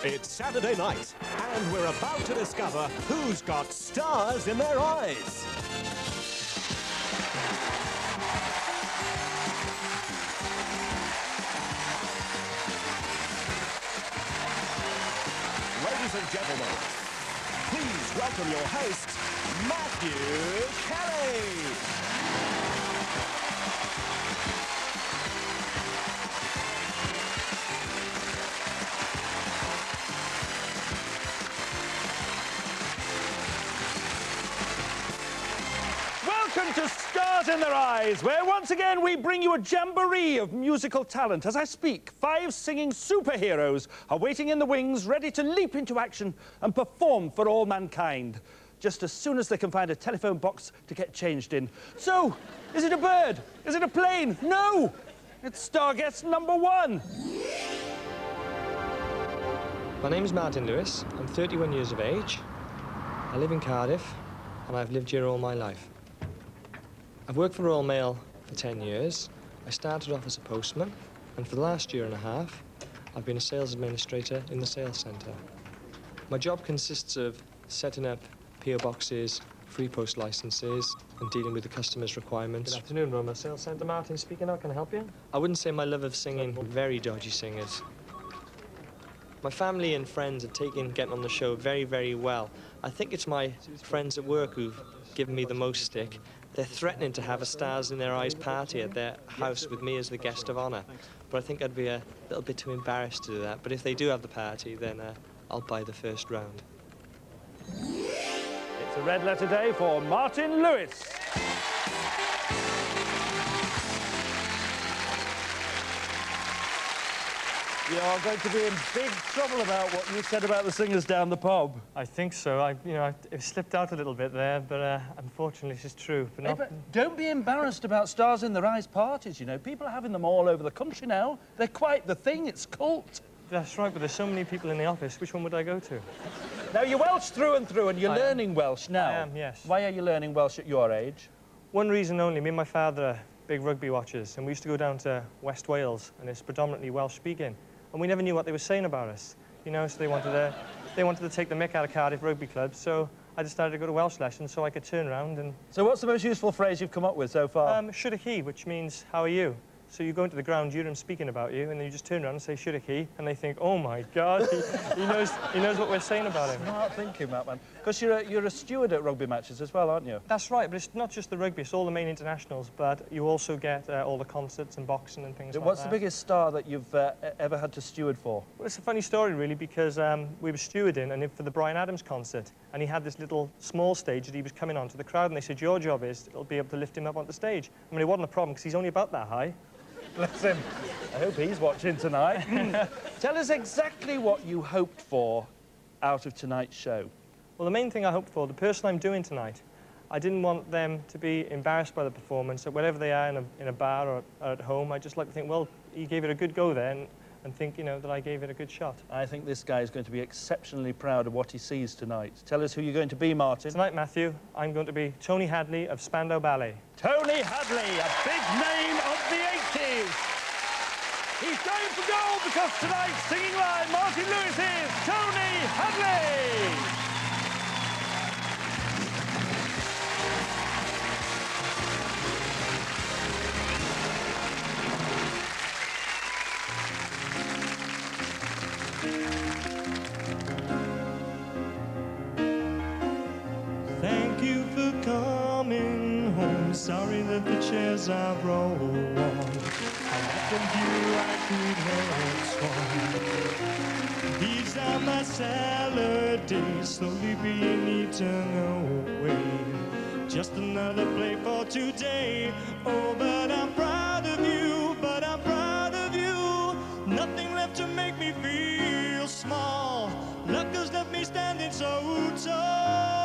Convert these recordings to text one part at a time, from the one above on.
It's Saturday night, and we're about to discover who's got stars in their eyes. Ladies and gentlemen, please welcome your host, Matthew Kelly. Welcome to Stars in Their Eyes, where once again we bring you a jamboree of musical talent. As I speak, 5 singing superheroes are waiting in the wings, ready to leap into action and perform for all mankind, just as soon as they can find a telephone box to get changed in. So, is it a bird? Is it a plane? No! It's star guest number 1. My name is Martin Lewis. I'm 31 years of age. I live in Cardiff, and I've lived here all my life. I've worked for Royal Mail for 10 years. I started off as a postman, and for the last year and a half, I've been a sales administrator in the sales centre. My job consists of setting up PO boxes, free post licenses, and dealing with the customer's requirements. Good afternoon, Roma Sales Centre. Martin speaking. How can I help you? I wouldn't say my love of singing, very dodgy singers. My family and friends have taken getting on the show very, very well. I think it's my friends at work who've given me the most stick. They're threatening to have a Stars in Their Eyes party at their house with me as the guest of honour. But I think I'd be a little bit too embarrassed to do that. But if they do have the party, then I'll buy the first round. It's a red letter day for Martin Lewis. You're going to be in big trouble about what you said about the singers down the pub. I think so. It slipped out a little bit there, but unfortunately this is true. But, Hey, but don't be embarrassed about Stars in Their Eyes parties, you know. People are having them all over the country now. They're quite the thing. It's cult. That's right, but there's so many people in the office. Which one would I go to? Now, you're Welsh through and through, and you're learning Welsh now. I am, yes. Why are you learning Welsh at your age? One reason only. Me and my father are big rugby watchers, and we used to go down to West Wales, and it's predominantly Welsh speaking. And we never knew what they were saying about us, you know, so they wanted to take the mick out of Cardiff Rugby Club, so I decided to go to Welsh lessons so I could turn around and... So what's the most useful phrase you've come up with so far? Shudaki, which means, how are you? So you go into the ground, you hear them speaking about you, and then you just turn around and say Shudaki, and they think, oh my God, he knows what we're saying about him. Smart thinking, that man. Because you're a steward at rugby matches as well, aren't you? That's right, but it's not just the rugby, it's all the main internationals, but you also get all the concerts and boxing and things like that. What's the biggest star that you've ever had to steward for? Well, it's a funny story, really, because we were stewarding and for the Bryan Adams concert, and he had this little small stage that he was coming onto the crowd, and they said, your job is to be able to lift him up onto the stage. I mean, it wasn't a problem, because he's only about that high. Bless him. I hope he's watching tonight. Tell us exactly what you hoped for out of tonight's show. Well, the main thing I hoped for, the person I'm doing tonight, I didn't want them to be embarrassed by the performance, wherever they are in a bar or at home. I just like to think, well, he gave it a good go there, and think, you know, that I gave it a good shot. I think this guy is going to be exceptionally proud of what he sees tonight. Tell us who you're going to be, Martin. Tonight, Matthew, I'm going to be Tony Hadley of Spandau Ballet. Tony Hadley, a big name of the 80s. He's going for gold because tonight's singing live, Martin Lewis is Tony Hadley. Thank you for coming home. Sorry that the chairs are rolled. I often feel I could have swung. These are my salad days, slowly being eaten away. Just another play for today. Oh, but I'm proud of you, but I'm proud of you. Nothing left to make me feel small. Luck has left me standing so tall.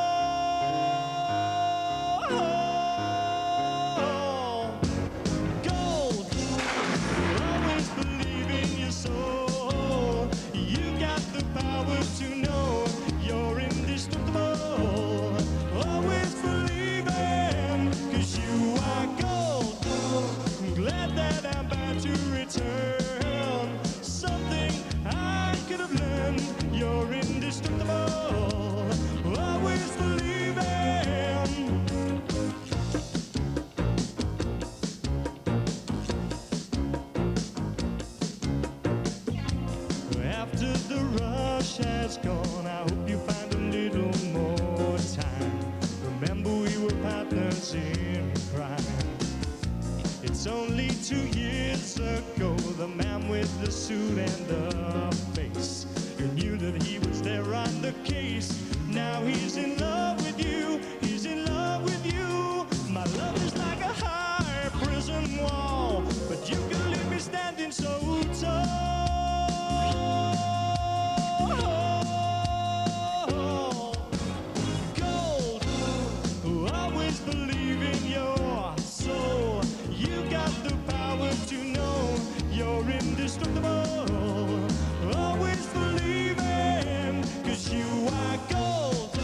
To know you're indestructible. Always believing, 'cause you are gold. Glad that I'm about to return something I could have learned. after the rush has gone, I hope you find a little more time. Remember we were partners in crime. It's only 2 years ago, the man with the suit and the face, you knew that he was there on the case. Now he's in love with you, he's in love with you. My love is like a high prison wall, but you can leave me standing so tall. Gold, always believe in your soul. You got the power to know you're indestructible. Always believing, 'cause you are gold.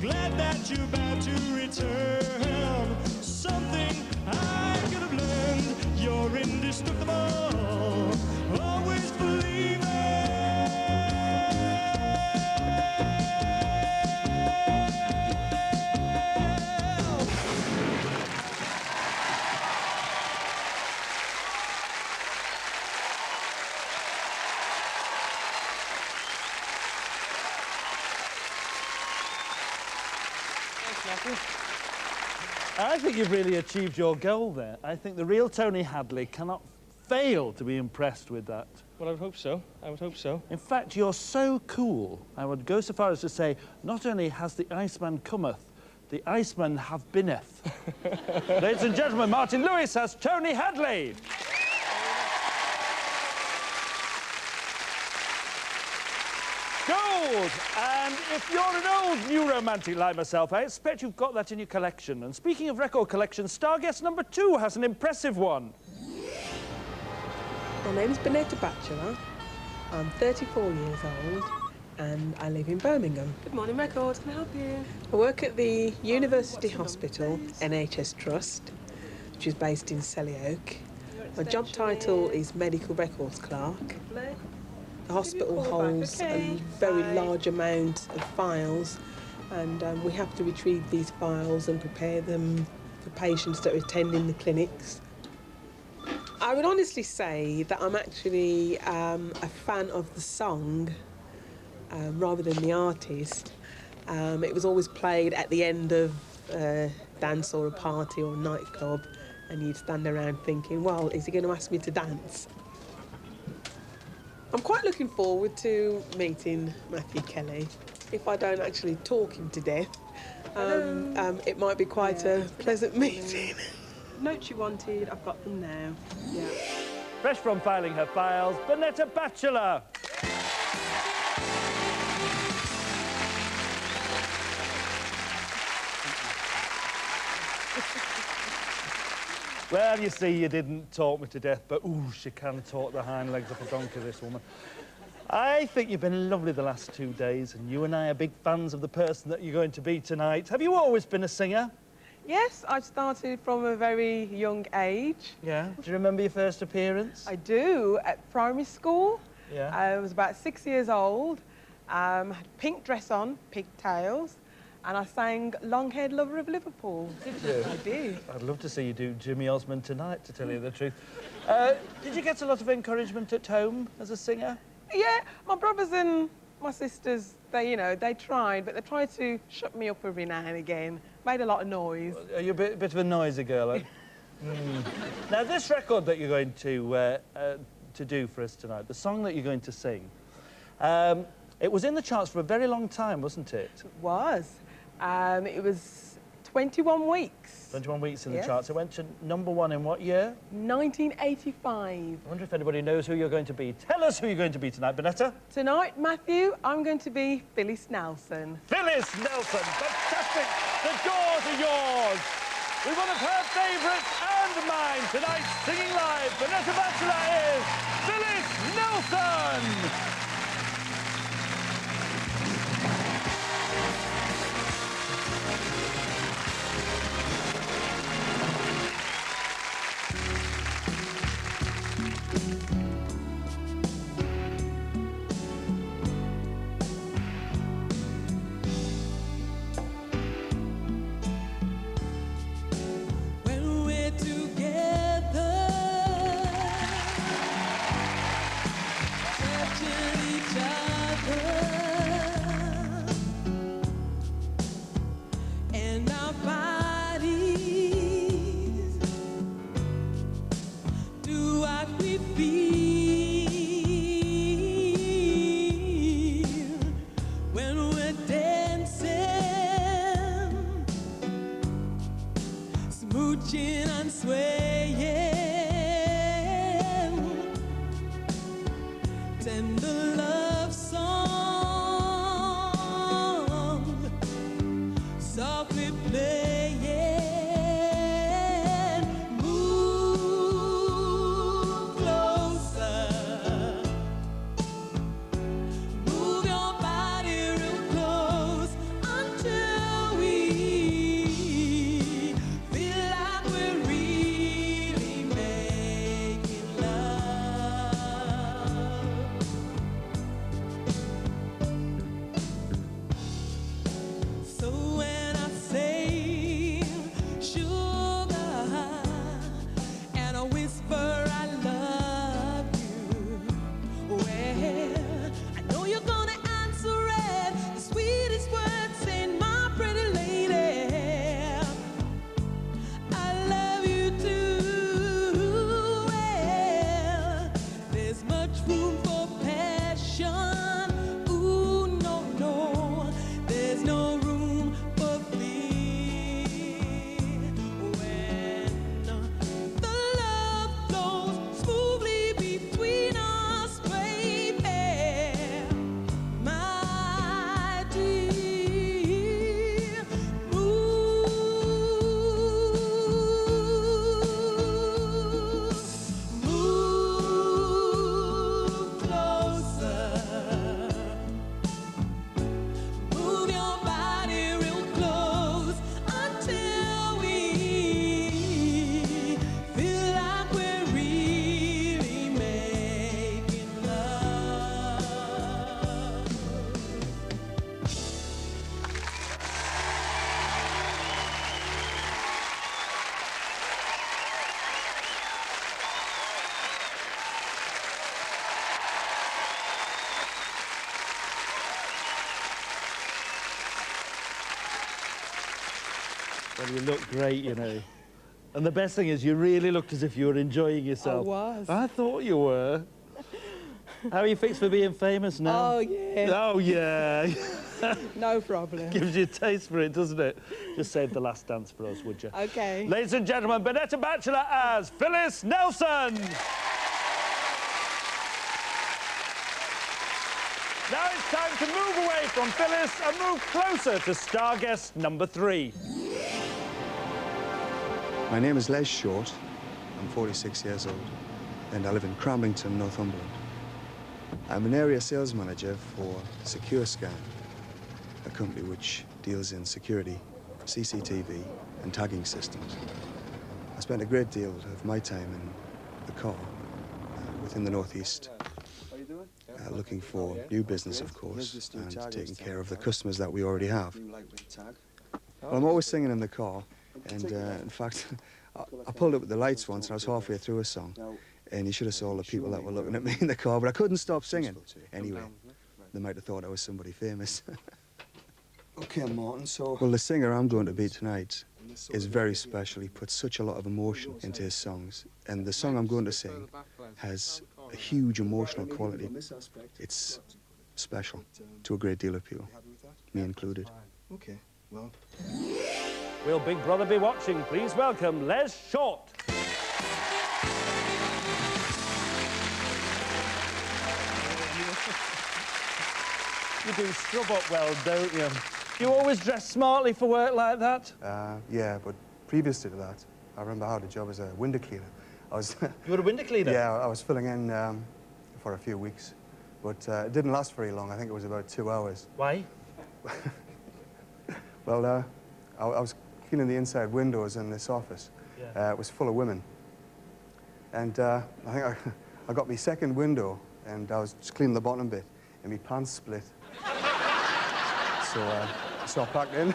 Glad that you're about to return. Something I could have learned. You're indestructible. Always believing. I think you've really achieved your goal there. I think the real Tony Hadley cannot fail to be impressed with that. Well, I would hope so. I would hope so. In fact, you're so cool, I would go so far as to say, not only has the Iceman cometh, the Iceman have beenneth. Ladies and gentlemen, Martin Lewis as Tony Hadley. Gold! And if you're an old new romantic like myself, I expect you've got that in your collection. And speaking of record collections, star guest number 2 has an impressive one. My name's Bonetta Batchelor. I'm 34 years old and I live in Birmingham. Good morning, Records. Can I help you? I work at the University Hospital NHS Trust, which is based in Selly Oak. My job title is Medical Records Clerk. The hospital holds a very large amount of files and we have to retrieve these files and prepare them for patients that are attending the clinics. I would honestly say that I'm actually a fan of the song rather than the artist. It was always played at the end of a dance or a party or a nightclub and you'd stand around thinking, well, is he going to ask me to dance? I'm quite looking forward to meeting Matthew Kelly. If I don't actually talk him to death, it might be quite a pleasant meeting. Notes you wanted, I've got them now. Yeah. Fresh from filing her files, Bonetta Batchelor. Well, you see, you didn't talk me to death, but ooh, she can talk the hind legs off a donkey, this woman. I think you've been lovely the last 2 days, and you and I are big fans of the person that you're going to be tonight. Have you always been a singer? Yes, I started from a very young age. Yeah. Do you remember your first appearance? I do, at primary school. Yeah. I was about 6 years old. Had a pink dress on, pigtails, and I sang Long-Haired Lover of Liverpool. Did you? I did. I'd love to see you do Jimmy Osmond tonight, to tell you the truth. Did you get a lot of encouragement at home as a singer? Yeah, my brothers and my sisters, they tried, but they tried to shut me up every now and again. Made a lot of noise. Are you a bit of a noisy girl? Eh? Now, this record that you're going to do for us tonight, the song that you're going to sing, it was in the charts for a very long time, wasn't it? It was. It was 21 weeks. 21 weeks in the Yes. charts. It went to #1 in what year? 1985. I wonder if anybody knows who you're going to be. Tell us who you're going to be tonight, Bonetta. Tonight, Matthew, I'm going to be Phyllis Nelson. Phyllis Nelson. Fantastic. The doors are yours. With one of her favourites and mine tonight, singing live, Bonetta Batchelor is Phyllis Nelson. When we're together, touching each other, and our bodies do what we feel when we're dancing, smooching and swaying. Tender love song, softly playing. Move closer, move your body real close until we feel like we're really making love. So when I say sugar and I whisper I love you, well, I know you're gonna answer it. The sweetest words in my pretty lady, I love you too. Well, there's much room for passion. Ooh, no, no, there's no room for fear. When the love flows smoothly between us, baby, my dear, move closer. Move your body real close until we feel like we're really making love. Well, you look great, you know. And the best thing is you really looked as if you were enjoying yourself. I was. I thought you were. How are you fixed for being famous now? Oh, yeah. Oh, yeah. No problem. Gives you a taste for it, doesn't it? Just save the last dance for us, would you? Okay. Ladies and gentlemen, Bonetta Batchelor as Phyllis Nelson. Now it's time to move away from Phyllis and move closer to star guest number 3. My name is Les Short. I'm 46 years old, and I live in Cramlington, Northumberland. I'm an area sales manager for SecureScan, a company which deals in security, CCTV, and tagging systems. I spent a great deal of my time in the car within the Northeast, looking for new business, of course, and taking care of the customers that we already have. Well, I'm always singing in the car, and in fact, I pulled up with the lights once, and I was halfway through a song, and you should have saw all the people that were looking at me in the car, but I couldn't stop singing. Anyway, they might have thought I was somebody famous. Okay, Martin, so... Well, the singer I'm going to be tonight is very special. He puts such a lot of emotion into his songs, and the song I'm going to sing has a huge emotional quality. It's special to a great deal of people, me included. Okay, well... Will Big Brother be watching? Please welcome Les Short. You do scrub up well, don't you? You always dress smartly for work like that? Yeah, but previous to that, I remember I had a job as a window cleaner. I was... You were a window cleaner? Yeah, I was filling in for a few weeks, but it didn't last very long. I think it was about 2 hours. Why? Well, I was cleaning the inside windows in this office. Yeah. It was full of women. And I think I got my second window, and I was just cleaning the bottom bit, and my pants split. So I packed in.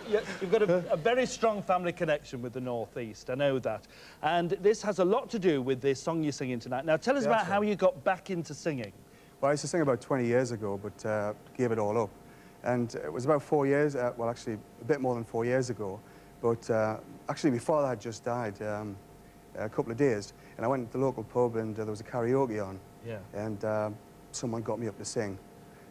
You've got a very strong family connection with the North East, I know that. And this has a lot to do with the song you're singing tonight. Now, tell us about how you got back into singing. Well, I used to sing about 20 years ago, but gave it all up. And it was about 4 years, well, actually, a bit more than 4 years ago. But actually, my father had just died a couple of days. And I went to the local pub, and there was a karaoke on. Yeah. And someone got me up to sing.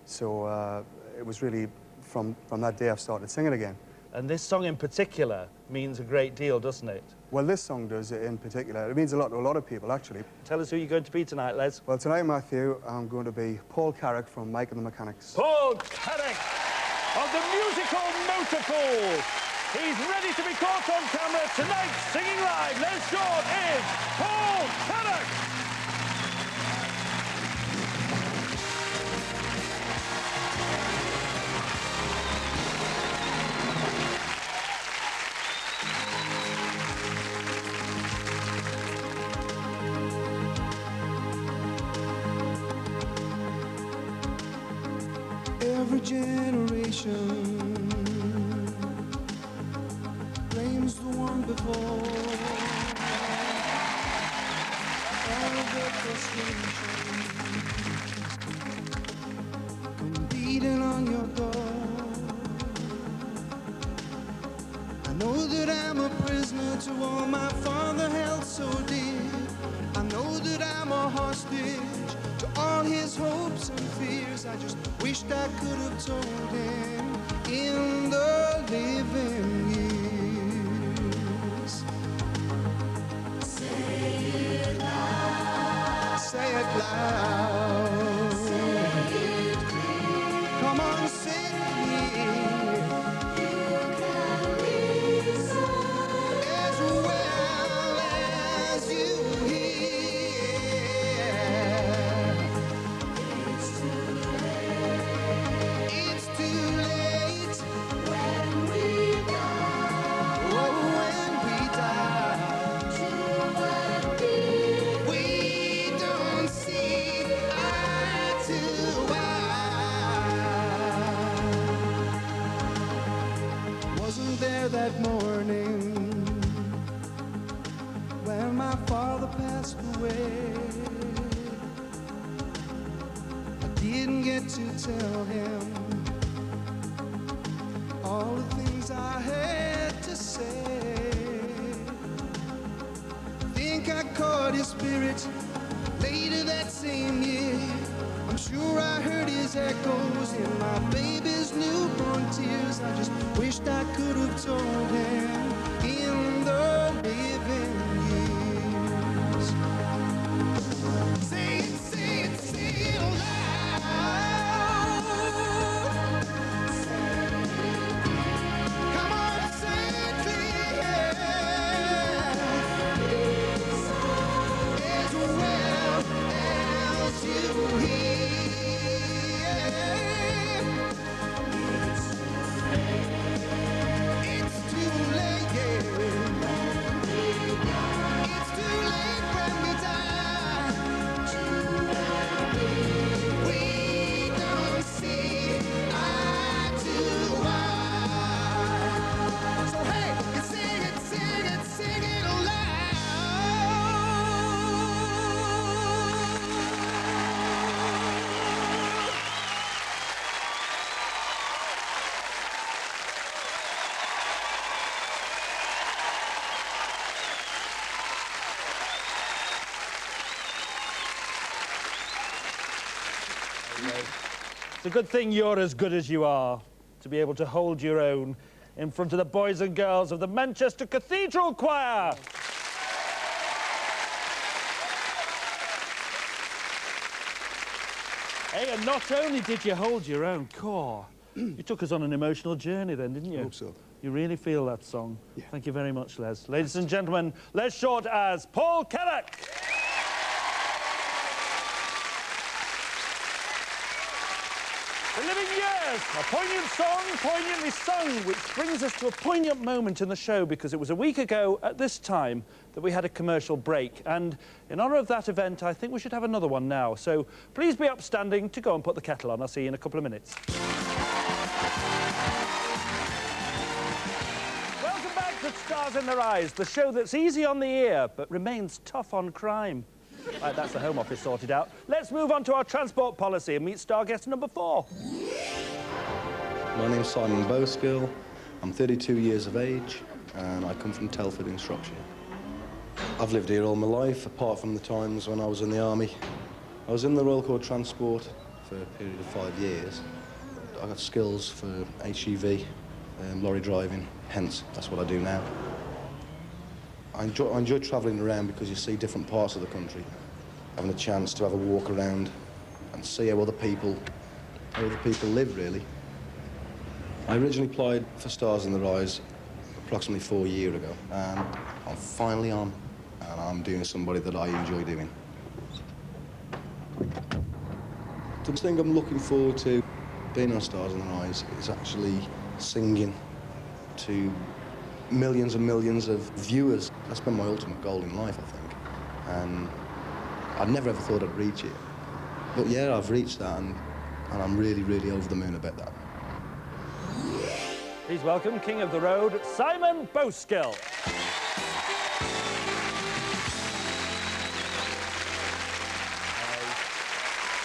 So it was really from that day I've started singing again. And this song in particular means a great deal, doesn't it? Well, this song does in particular. It means a lot to a lot of people, actually. Tell us who you're going to be tonight, Les. Well, tonight, Matthew, I'm going to be Paul Carrick from Mike and the Mechanics. Paul Carrick of the musical Motorpool. He's ready to be caught on camera tonight, singing live. Les Short is Paul Carrick. Every generation blames the one before. All the frustration come beating on your door. I know that I'm a prisoner to all my father held so dear. I know that I'm a hostage to all his hopes and fears. I just wished I could have told him in the living years. Say it loud. Say it loud. Say it clear. Come on, say it clear. You can reason as well as you hear. It's too late. It's too late when we die. Oh, when we die. We don't see eye to eye. Wasn't there that morning when my father passed away? I didn't get to tell him all the things I had to say. Think I caught his spirit later that same year. I'm sure I heard his echoes in my baby's newborn tears. I just wished I could have told him in the living years. Say it, say it, say it loud. Come on, say it clear. As well as you hear. It's too late, yeah. It's too late when we die. We don't see eye to eye. So hey, sing it, sing it, sing it aloud. It's a good thing you're as good as you are, to be able to hold your own in front of the boys and girls of the Manchester Cathedral Choir. Hey, and not only did you hold your own core, you took us on an emotional journey then, didn't you? I hope so. You really feel that song. Yeah. Thank you very much, Les. Ladies and gentlemen, Les Short as Paul Carrick. The Living Years, a poignant song, poignantly sung, which brings us to a poignant moment in the show because it was a week ago at this time that we had a commercial break. And in honour of that event, I think we should have another one now. So please be upstanding to go and put the kettle on. I'll see you in a couple of minutes. Stars in Their Eyes, the show that's easy on the ear but remains tough on crime. Right, that's the Home Office sorted out. Let's move on to our transport policy and meet star guest number 4. My name's Simon Boskill. I'm 32 years of age and I come from Telford in Shropshire. I've lived here all my life, apart from the times when I was in the army. I was in the Royal Corps Transport for a period of 5 years. I got skills for HGV, lorry driving, hence that's what I do now. I enjoy travelling around because you see different parts of the country, having a chance to have a walk around and see how other people live, really. I originally applied for Stars in Their Eyes approximately 4 years ago, and I'm finally on, and I'm doing somebody that I enjoy doing. The thing I'm looking forward to being on Stars in Their Eyes is actually singing to millions and millions of viewers. That's been my ultimate goal in life, I think. And I never ever thought I'd reach it. But yeah, I've reached that, and I'm really, really over the moon about that. Please welcome King of the Road, Simon Boskill.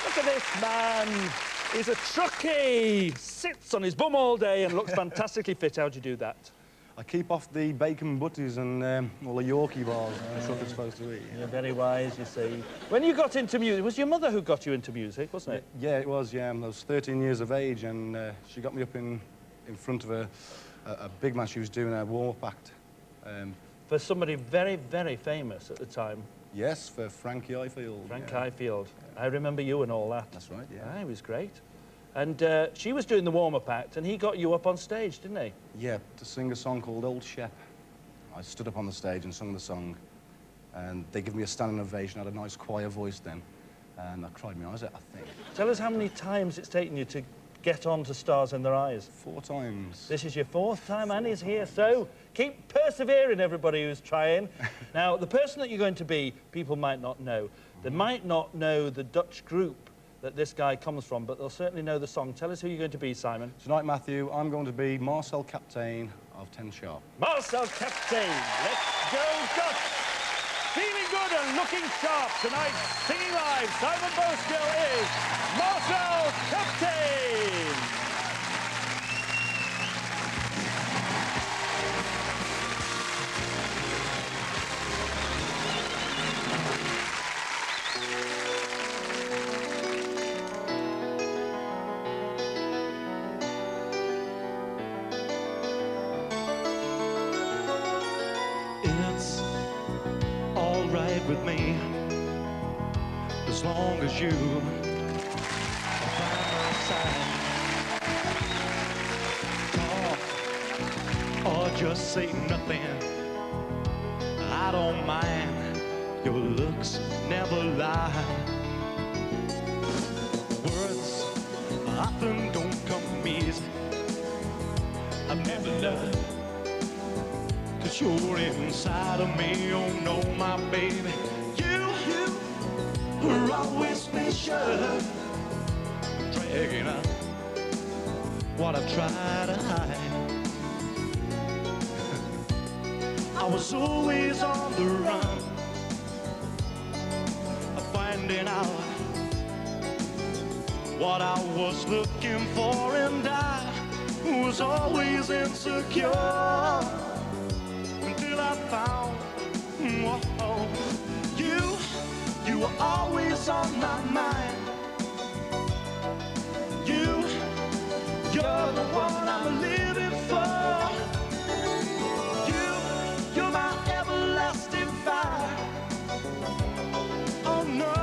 Look at this man. He's a truckie. Sits on his bum all day and looks fantastically fit. How'd you do that? I keep off the bacon butties and all the Yorkie bars the truck is supposed to eat. You're very wise, you see. When you got into music, it was your mother who got you into music, wasn't it? Yeah, it was, yeah. I was 13 years of age and she got me up in front of a big man. She was doing a warm-up act. For somebody very, very famous at the time. Yes, for Frankie Highfield. Frank Highfield. I remember you and all that. That's right, yeah. Ah, he was great. And she was doing the warm-up act, and he got you up on stage, didn't he? Yeah, to sing a song called Old Shep. I stood up on the stage and sung the song, and they gave me a standing ovation. I had a nice choir voice then, and I cried my eyes out, I think. Tell us how many times it's taken you to get on to Stars in Their Eyes. 4 times. This is your 4th time, and he's here, so keep persevering, everybody who's trying. Now, the person that you're going to be, people might not know. They might not know the Dutch group that this guy comes from, but they'll certainly know the song. Tell us who you're going to be, Simon. Tonight, Matthew, I'm going to be Marcel Captain of 10 Sharp. Marcel Captain, let's go Dutch! Feeling good and looking sharp tonight, singing live, Simon Boskill is Marcel Captain! With me, as long as you are by my side. Talk or just say nothing, I don't mind. Your looks never lie. Words often don't come easy. I've never loved, 'cause you're inside of me. Oh no, my baby, you are always patient, dragging out what I've tried to hide. I was always on the run, finding out what I was looking for, and I was always insecure. I found, you were always on my mind. You're the one I'm living for. You're my everlasting fire. Oh no,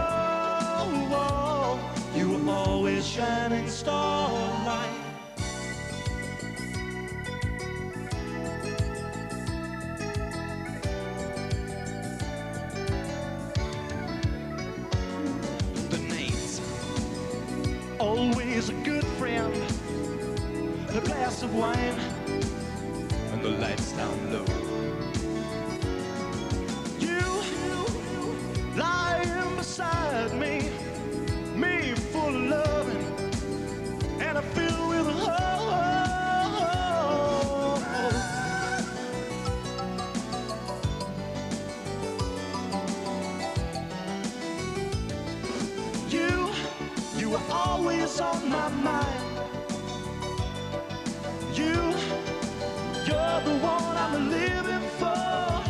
you were always shining starlight. Always a good friend, a glass of wine, and the lights down low. You lying beside me, me full of loving, and I filled with hope. You were always on my mind. You're the one I'm living for.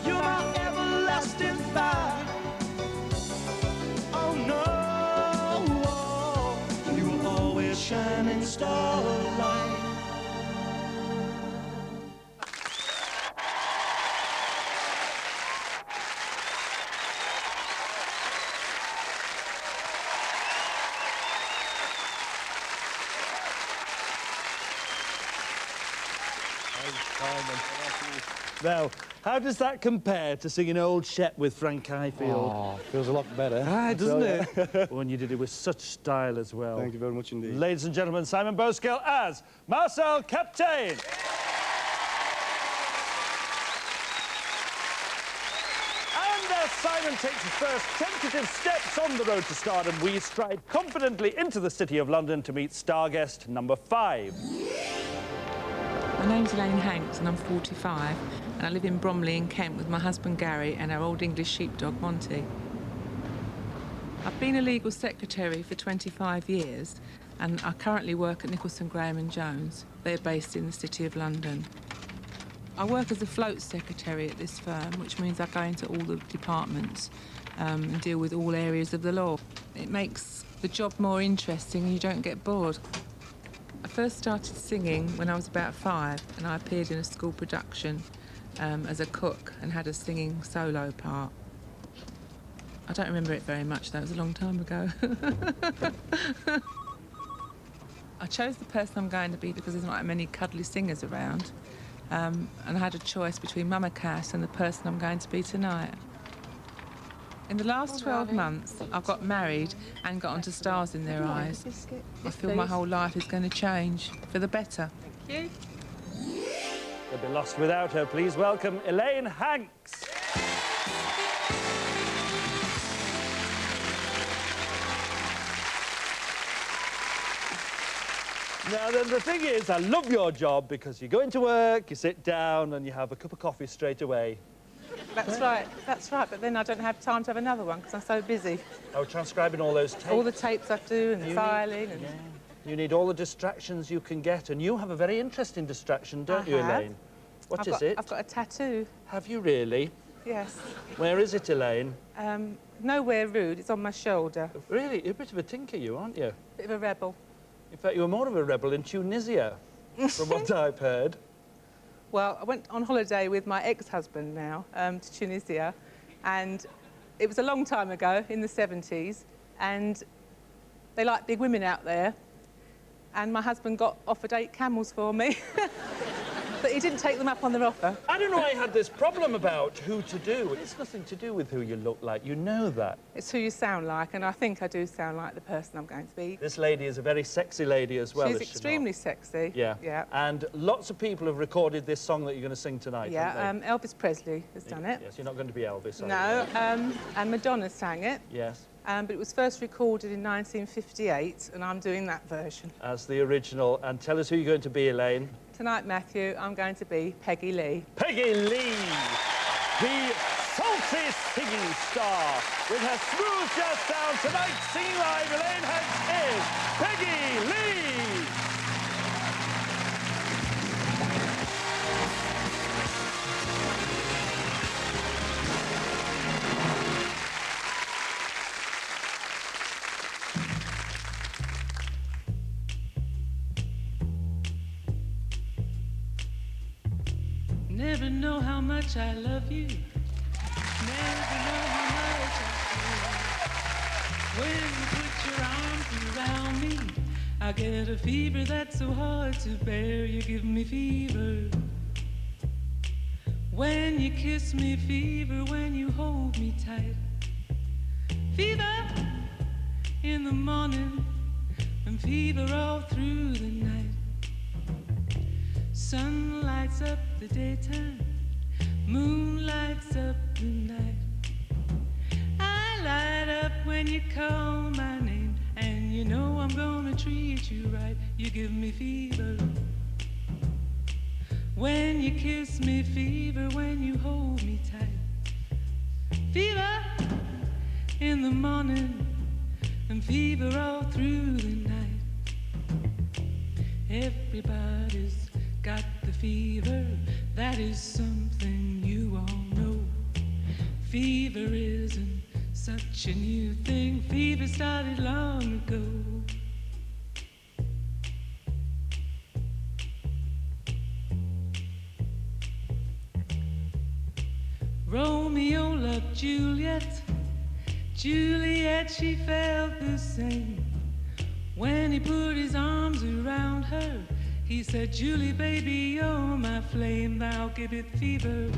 You're my everlasting fire. Oh no, you were always shining starlight. Now, how does that compare to singing Old Shep with Frank Highfield? Oh, feels a lot better. Ah, doesn't it? When you did it with such style as well. Thank you very much indeed. Ladies and gentlemen, Simon Boskill as Marcel Captain. And as Simon takes his first tentative steps on the road to stardom, we stride confidently into the City of London to meet star guest number 5. My name's Elaine Hanks and I'm 45 and I live in Bromley in Kent with my husband Gary and our old English sheepdog Monty. I've been a legal secretary for 25 years and I currently work at Nicholson, Graham and Jones. They're based in the City of London. I work as a float secretary at this firm, which means I go into all the departments and deal with all areas of the law. It makes the job more interesting and you don't get bored. I first started singing when I was about 5 and I appeared in a school production as a cook and had a singing solo part. I don't remember it very much, though. It was a long time ago. I chose the person I'm going to be because there's not that many cuddly singers around. And I had a choice between Mama Cass and the person I'm going to be tonight. In the last 12 months, I've got married and got onto Stars in Their Eyes. I feel my whole life is going to change for the better. Thank you. They'll be lost without her. Please welcome Elaine Hanks. Now, then, the thing is, I love your job because you go into work, you sit down, and you have a cup of coffee straight away. That's right, but then I don't have time to have another one because I'm so busy. Oh, transcribing all those tapes. All the tapes I do and the filing. And... You need all the distractions you can get, and you have a very interesting distraction, don't you, Elaine? What is it? I've got a tattoo. Have you really? Yes. Where is it, Elaine? Nowhere rude, it's on my shoulder. Really? You're a bit of a tinker, you, aren't you? Bit of a rebel. In fact, you were more of a rebel in Tunisia, from what I've heard. Well, I went on holiday with my ex-husband now to Tunisia, and it was a long time ago, in the 70s, and they like big women out there, and my husband got offered 8 camels for me. But he didn't take them up on their offer. I don't know I had this problem about who to do. It's nothing to do with who you look like. You know that. It's who you sound like, and I think I do sound like the person I'm going to be. This lady is a very sexy lady as well. She's extremely sexy. Yeah. Yeah. And lots of people have recorded this song that you're going to sing tonight. Yeah. Elvis Presley has done it. Yes, you're not going to be Elvis. No. And Madonna sang it. Yes. But it was first recorded in 1958, and I'm doing that version. As the original. And tell us who you're going to be, Elaine. Tonight, Matthew, I'm going to be Peggy Lee. Peggy Lee, the salty singing star. With her smooth jazz sound, tonight singing live, Elaine Hanks is Peggy Lee. Never know how much I love you. Never know how much I feel. When you put your arms around me, I get a fever that's so hard to bear. You give me fever. When you kiss me, fever. When you hold me tight, fever in the morning and fever all through the night. Sun lights up the daytime, moon lights up the night. I light up when you call my name, and you know I'm gonna treat you right. You give me fever. When you kiss me, fever. When you hold me tight, fever in the morning and fever all through the night. Everybody's got the fever, that is something you all know. Fever isn't such a new thing, fever started long ago. Romeo loved Juliet, Juliet, she felt the same. When he put his arms around her, he said, Julie, baby, you're my flame, thou giveth fever.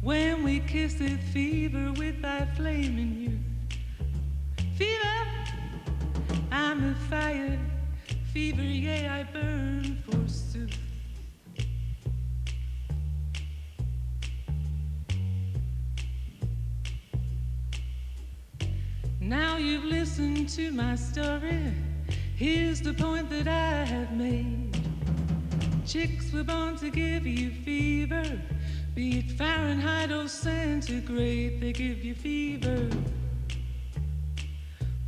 When we kisseth fever with thy flaming youth. Fever, I'm a fire, fever, yea, I burn forsooth. Now you've listened to my story. Here's the point that I have made. Chicks were born to give you fever, be it Fahrenheit or centigrade, they give you fever.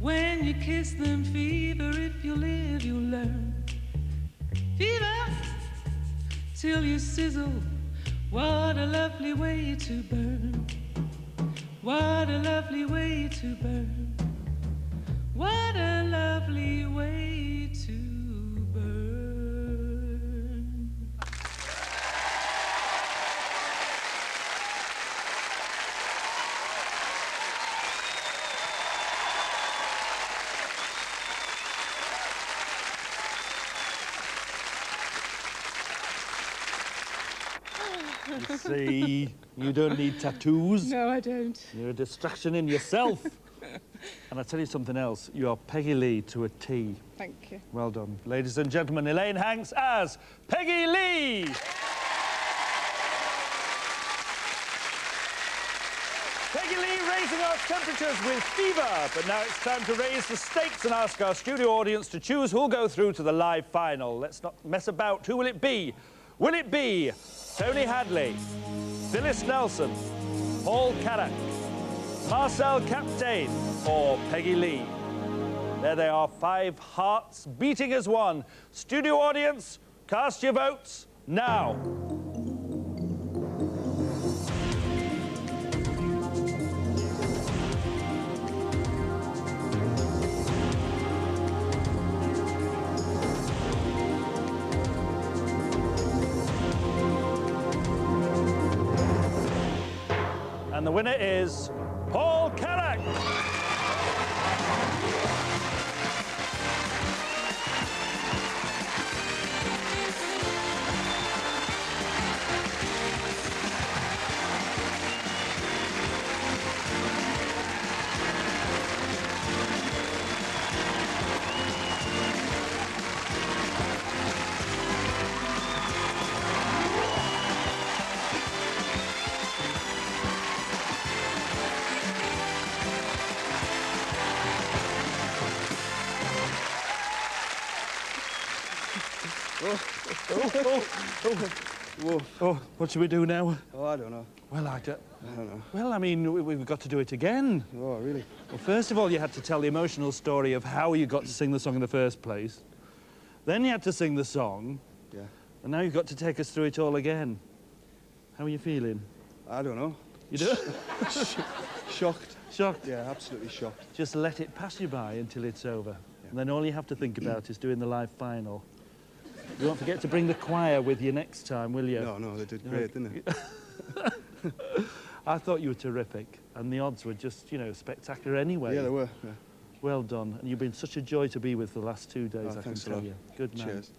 When you kiss them, fever, if you live, you'll learn. Fever, till you sizzle, what a lovely way to burn. What a lovely way to burn. What a lovely way to burn. You see, you don't need tattoos. No, I don't. You're a distraction in yourself. And I tell you something else, you are Peggy Lee to a T. Thank you. Well done. Ladies and gentlemen, Elaine Hanks as Peggy Lee. Peggy Lee raising our temperatures with fever. But now it's time to raise the stakes and ask our studio audience to choose who'll go through to the live final. Let's not mess about. Who will it be? Will it be Tony Hadley, Phyllis Nelson, Paul Carrack, Marcel Captain, or Peggy Lee? There they are, 5 hearts beating as one. Studio audience, cast your votes now. And the winner is Paul Carrack. Oh, what should we do now? Oh, I don't know. Well, I don't know. Well, I mean, we've got to do it again. Oh, really? Well, first of all, you had to tell the emotional story of how you got to sing the song in the first place. Then you had to sing the song. Yeah. And now you've got to take us through it all again. How are you feeling? I don't know. You do? Shocked. Shocked? Yeah, absolutely shocked. Just let it pass you by until it's over. Yeah. And then all you have to think about is doing the live final. You won't forget to bring the choir with you next time, will you? No, they did great, didn't they? I thought you were terrific, and the odds were just, you know, spectacular anyway. Yeah, they were. Yeah. Well done, and you've been such a joy to be with for the last 2 days, I can thanks a tell lot. you. Good man. Cheers.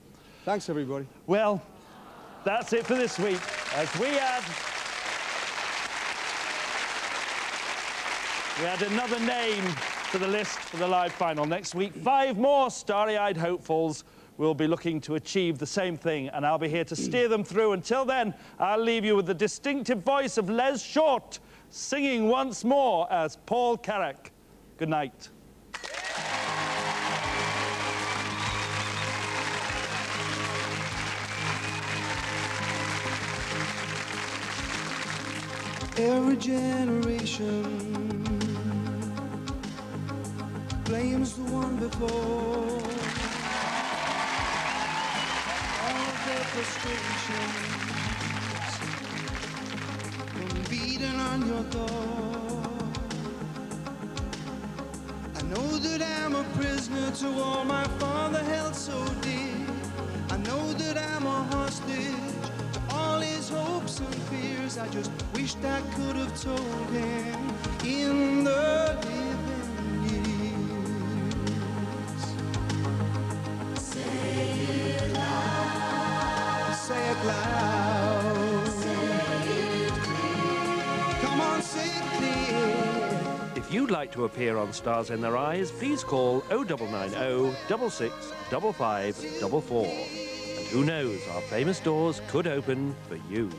Thanks, everybody. Well, that's it for this week. As we add another name to the list for the live final. Next week, 5 more starry-eyed hopefuls will be looking to achieve the same thing, and I'll be here to steer them through. Until then, I'll leave you with the distinctive voice of Les Short, singing once more as Paul Carrack. Good night. Every generation blames the one before. All their frustrations from beating on your door. I know that I'm a prisoner to all my father held so dear. I know that I'm a hostage to all his hopes and fears. I just wished I could have told him in the living years. Say it loud. Say it loud. Say it clear. Come on, say it clear. If you'd like to appear on Stars in Their Eyes, please call 0990 66 55 44. And who knows, our famous doors could open for you.